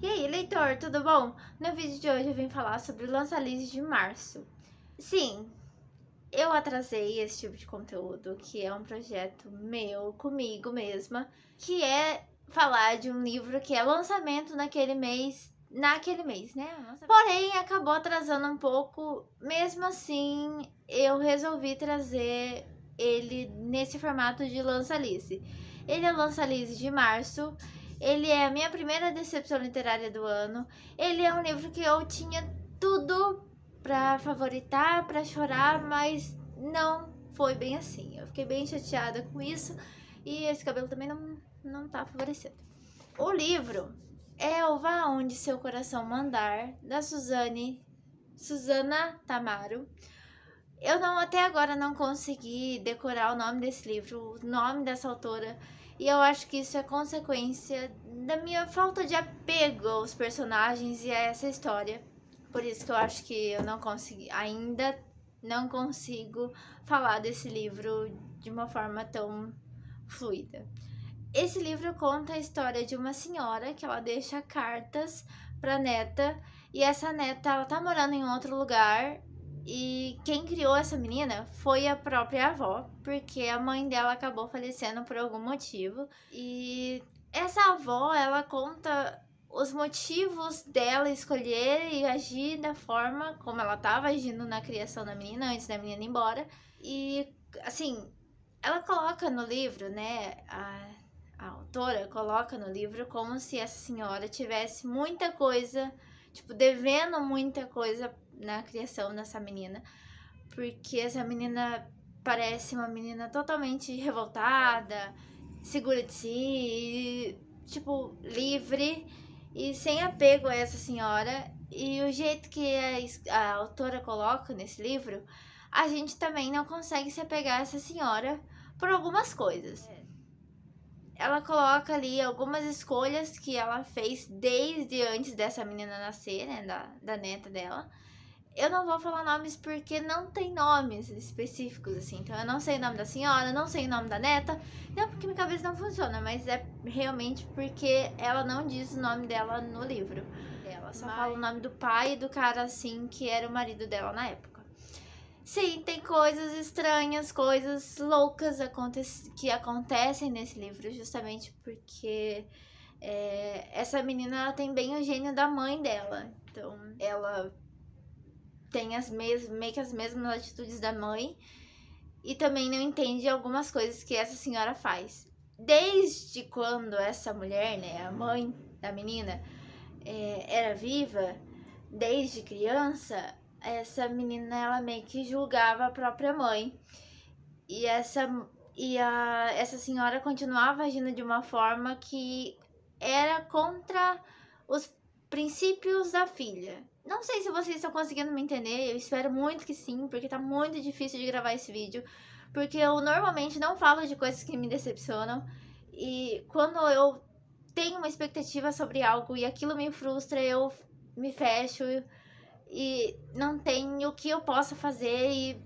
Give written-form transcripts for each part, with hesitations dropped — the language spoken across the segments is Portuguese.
E aí, leitor, tudo bom? No vídeo de hoje eu vim falar sobre o Lança-Lise de março. Sim, eu atrasei esse tipo de conteúdo, que é um projeto meu, comigo mesma, que é falar de um livro que é lançamento naquele mês, né? Porém, acabou atrasando um pouco. Mesmo assim, eu resolvi trazer ele nesse formato de Lança-Lise. Ele é Lança-Lise de março. Ele é a minha primeira decepção literária do ano. Ele é um livro que eu tinha tudo pra favoritar, pra chorar, mas não foi bem assim. Eu fiquei bem chateada com isso e esse cabelo também não tá favorecendo. O livro é O Vá Onde Seu Coração Mandar, da Susana Tamaro. Eu até agora não consegui decorar o nome desse livro, o nome dessa autora, e eu acho que isso é consequência da minha falta de apego aos personagens e a essa história. Por isso que eu acho que eu ainda não consigo falar desse livro de uma forma tão fluida. Esse livro conta a história de uma senhora que ela deixa cartas pra neta, e essa neta ela tá morando em outro lugar. E quem criou essa menina foi a própria avó, porque a mãe dela acabou falecendo por algum motivo. E essa avó, ela conta os motivos dela escolher e agir da forma como ela estava agindo na criação da menina, antes da menina ir embora. E, assim, ela coloca no livro, né, a autora coloca no livro como se essa senhora tivesse muita coisa, tipo, devendo muita coisa na criação dessa menina, porque essa menina parece uma menina totalmente revoltada, segura de si, e, tipo, livre e sem apego a essa senhora. E o jeito que a autora coloca nesse livro, a gente também não consegue se apegar a essa senhora por algumas coisas. Ela coloca ali algumas escolhas que ela fez desde antes dessa menina nascer, né, da neta dela. Eu não vou falar nomes porque não tem nomes específicos, assim. Então eu não sei o nome da senhora, não sei o nome da neta. Não porque minha cabeça não funciona, mas é realmente porque ela não diz o nome dela no livro. Ela só fala o nome do pai e do cara, assim, que era o marido dela na época. Sim, tem coisas estranhas, coisas loucas que acontecem nesse livro, justamente porque essa menina ela tem bem o gênio da mãe dela. Então, ela tem meio que as mesmas atitudes da mãe e também não entende algumas coisas que essa senhora faz. Desde quando essa mulher, né, a mãe da menina, era viva, desde criança, essa menina ela meio que julgava a própria mãe. E essa senhora continuava agindo de uma forma que era contra os princípios da filha. Não sei se vocês estão conseguindo me entender, eu espero muito que sim, porque tá muito difícil de gravar esse vídeo, porque eu normalmente não falo de coisas que me decepcionam, e quando eu tenho uma expectativa sobre algo e aquilo me frustra, eu me fecho e não tenho o que eu possa fazer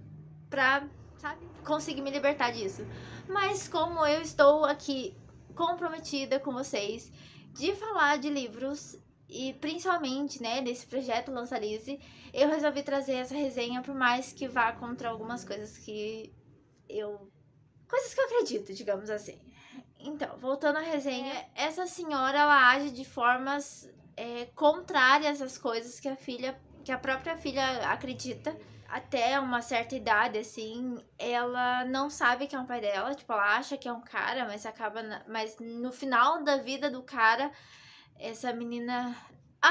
pra, sabe, conseguir me libertar disso. Mas como eu estou aqui comprometida com vocês de falar de livros e principalmente, né, desse projeto Lança-Lise, eu resolvi trazer essa resenha, por mais que vá contra algumas coisas que eu acredito, digamos assim. Então, voltando à resenha, essa senhora ela age de formas contrárias às coisas que a própria filha acredita. Até uma certa idade, assim, ela não sabe que é um pai dela, tipo, ela acha que é um cara, mas no final da vida do cara, essa menina...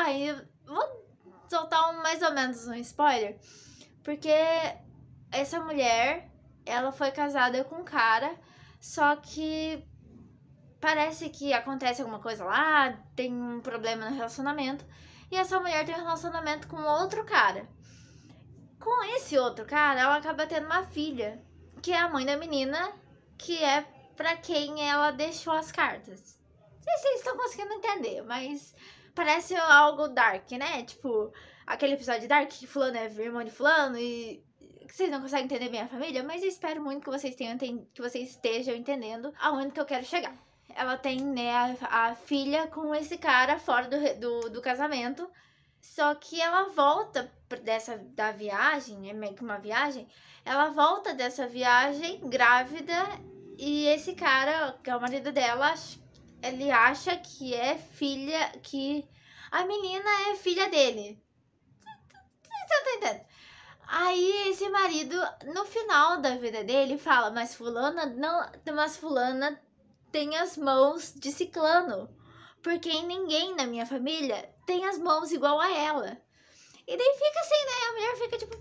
eu vou soltar mais ou menos um spoiler, porque essa mulher, ela foi casada com um cara, só que parece que acontece alguma coisa lá, tem um problema no relacionamento, e essa mulher tem um relacionamento com outro cara. Com esse outro cara, ela acaba tendo uma filha, que é a mãe da menina, que é pra quem ela deixou as cartas. Não sei se vocês estão conseguindo entender, mas parece algo dark, né? Tipo, aquele episódio de Dark que fulano é irmão de fulano e que vocês não conseguem entender bem a família, mas eu espero muito que vocês estejam entendendo aonde que eu quero chegar. ela tem, né, a filha com esse cara fora do casamento. Só que ela volta da viagem, é meio que uma viagem. Ela volta dessa viagem grávida e esse cara, que é o marido dela, ele acha que é filha, que a menina é filha dele. Você tá entendendo? Aí esse marido, no final da vida dele, fala, mas fulana não, mas fulana tem as mãos de ciclano, porque ninguém na minha família tem as mãos igual a ela. E daí fica assim, né? A mulher fica tipo,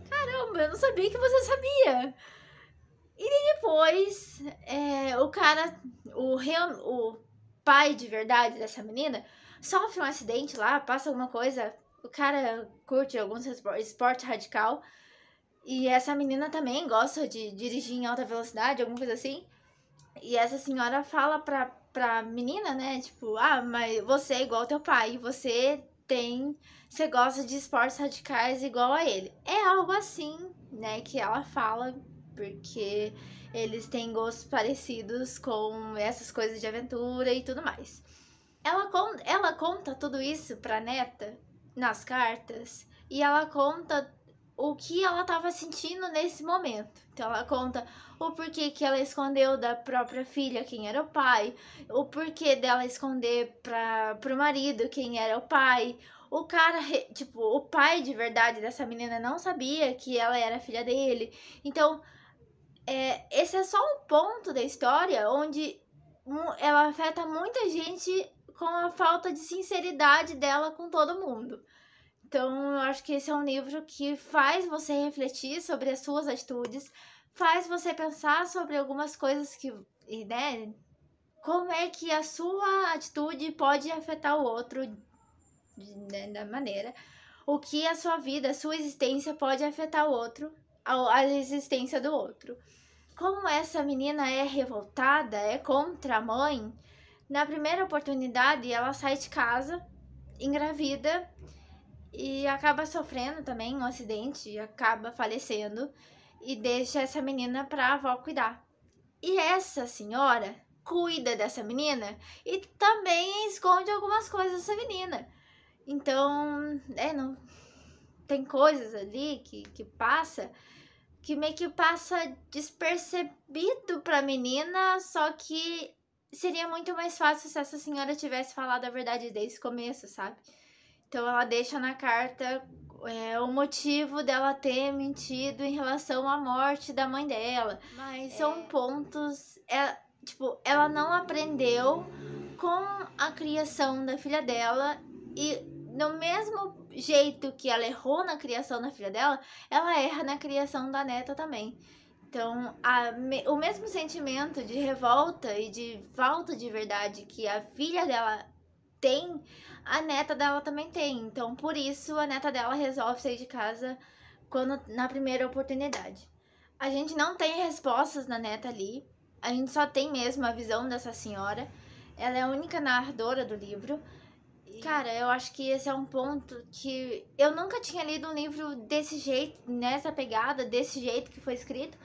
caramba, eu não sabia que você sabia. E daí depois, o cara, o pai de verdade dessa menina, sofre um acidente lá, passa alguma coisa, o cara curte alguns esporte radical. E essa menina também gosta de dirigir em alta velocidade, alguma coisa assim. E essa senhora fala pra menina, né? Tipo, mas você é igual ao teu pai, você gosta de esportes radicais igual a ele. É algo assim, né, que ela fala, porque eles têm gostos parecidos com essas coisas de aventura e tudo mais. Ela conta tudo isso pra neta nas cartas e ela conta o que ela estava sentindo nesse momento. Então ela conta o porquê que ela escondeu da própria filha quem era o pai, o porquê dela esconder pro marido quem era o pai. O cara, tipo, o pai de verdade dessa menina não sabia que ela era filha dele. Então, esse é só um ponto da história onde ela afeta muita gente com a falta de sinceridade dela com todo mundo. Então, eu acho que esse é um livro que faz você refletir sobre as suas atitudes, faz você pensar sobre algumas coisas né? Como é que a sua atitude pode afetar o outro, né, da maneira. O que a sua vida, a sua existência pode afetar o outro, a existência do outro. Como essa menina é revoltada, é contra a mãe, na primeira oportunidade ela sai de casa, engravida, e acaba sofrendo também um acidente e acaba falecendo e deixa essa menina pra avó cuidar. E essa senhora cuida dessa menina e também esconde algumas coisas dessa menina. Então, não tem coisas ali que passa que meio que passa despercebido pra menina, só que seria muito mais fácil se essa senhora tivesse falado a verdade desde o começo, sabe? Então ela deixa na carta o motivo dela ter mentido em relação à morte da mãe dela. Mas são pontos. Tipo, ela não aprendeu com a criação da filha dela. E no mesmo jeito que ela errou na criação da filha dela, ela erra na criação da neta também. Então, o mesmo sentimento de revolta e de falta de verdade que a filha dela tem, a neta dela também tem. Então, por isso, a neta dela resolve sair de casa na primeira oportunidade. A gente não tem respostas na neta ali. A gente só tem mesmo a visão dessa senhora. Ela é a única narradora do livro. Cara, eu acho que esse é um ponto que eu nunca tinha lido um livro desse jeito, nessa pegada, desse jeito que foi escrito.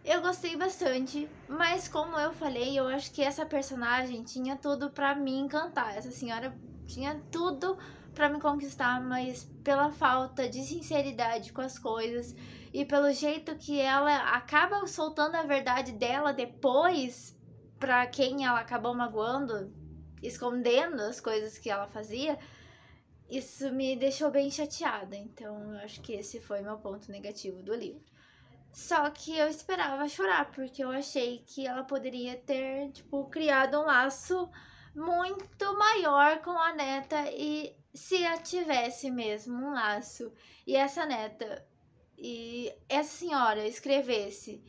Eu gostei bastante, mas como eu falei, eu acho que essa personagem tinha tudo pra me encantar. Essa senhora tinha tudo pra me conquistar, mas pela falta de sinceridade com as coisas e pelo jeito que ela acaba soltando a verdade dela depois pra quem ela acabou magoando, escondendo as coisas que ela fazia, isso me deixou bem chateada. Então, eu acho que esse foi meu ponto negativo do livro. Só que eu esperava chorar, porque eu achei que ela poderia ter, tipo, criado um laço muito maior com a neta e se ela tivesse mesmo um laço e essa neta e essa senhora escrevesse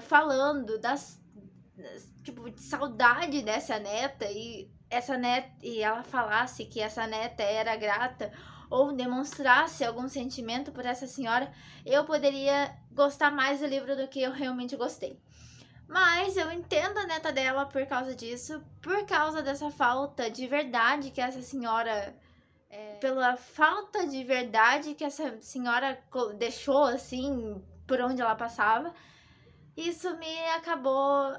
falando tipo, de saudade dessa neta e essa neta e ela falasse que essa neta era grata ou demonstrasse algum sentimento por essa senhora, eu poderia gostar mais do livro do que eu realmente gostei. Mas eu entendo a neta dela por causa disso, por causa dessa falta de verdade que essa senhora, pela falta de verdade que essa senhora deixou assim por onde ela passava. isso me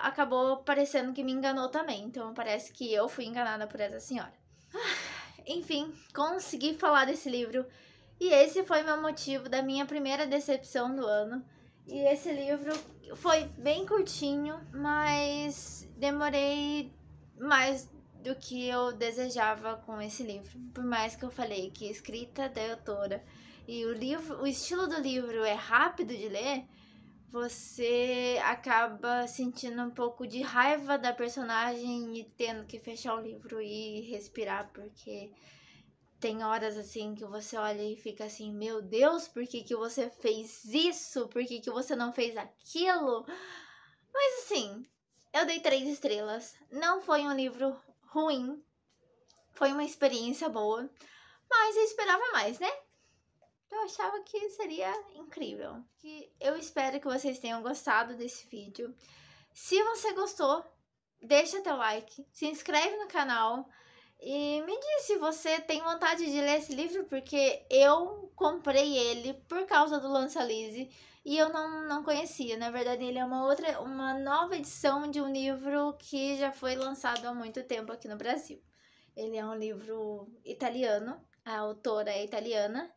acabou parecendo que me enganou também. Então parece que eu fui enganada por essa senhora. Enfim, consegui falar desse livro. E esse foi meu motivo da minha primeira decepção do ano. E esse livro foi bem curtinho, mas demorei mais do que eu desejava com esse livro. Por mais que eu falei que a escrita da autora e o estilo do livro é rápido de ler, você acaba sentindo um pouco de raiva da personagem e tendo que fechar o livro e respirar, porque tem horas assim que você olha e fica assim, meu Deus, por que que você fez isso? Por que que você não fez aquilo? Mas assim, eu dei 3 estrelas. Não foi um livro ruim, foi uma experiência boa, mas eu esperava mais, né? Eu achava que seria incrível. Eu espero que vocês tenham gostado desse vídeo. Se você gostou, deixa teu like, se inscreve no canal e me diz se você tem vontade de ler esse livro, porque eu comprei ele por causa do Lança-Lise e eu não conhecia. Na verdade, ele é uma nova edição de um livro que já foi lançado há muito tempo aqui no Brasil. Ele é um livro italiano, a autora é italiana.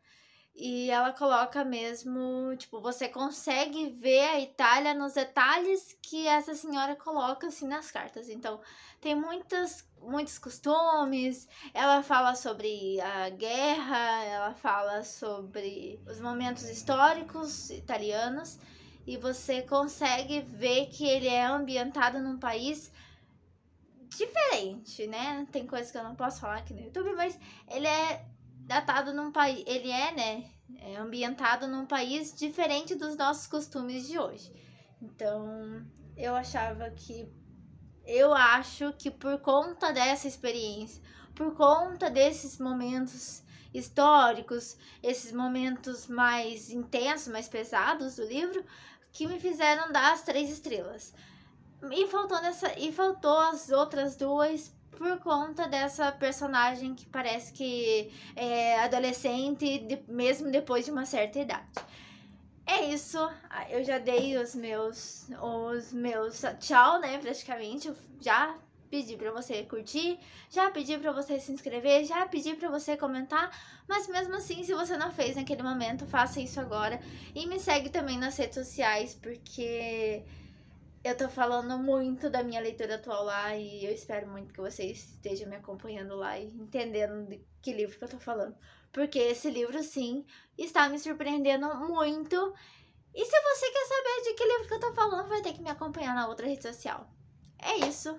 E ela coloca mesmo, tipo, você consegue ver a Itália nos detalhes que essa senhora coloca, assim, nas cartas. Então, tem muitos costumes, ela fala sobre a guerra, ela fala sobre os momentos históricos italianos. E você consegue ver que ele é ambientado num país diferente, né? Tem coisas que eu não posso falar aqui no YouTube, mas ele é datado num país, ele é, né, ambientado num país diferente dos nossos costumes de hoje. Então, eu acho que por conta dessa experiência, por conta desses momentos históricos, esses momentos mais intensos, mais pesados do livro, que me fizeram dar as 3 estrelas. E faltou as outras 2 por conta dessa personagem que parece que é adolescente, mesmo depois de uma certa idade. É isso, eu já dei os meus tchau, né, praticamente. Eu já pedi pra você curtir, já pedi pra você se inscrever, já pedi pra você comentar, mas mesmo assim, se você não fez naquele momento, faça isso agora. E me segue também nas redes sociais, porque eu tô falando muito da minha leitura atual lá e eu espero muito que vocês estejam me acompanhando lá e entendendo de que livro que eu tô falando. Porque esse livro, sim, está me surpreendendo muito. E se você quer saber de que livro que eu tô falando, vai ter que me acompanhar na outra rede social. É isso.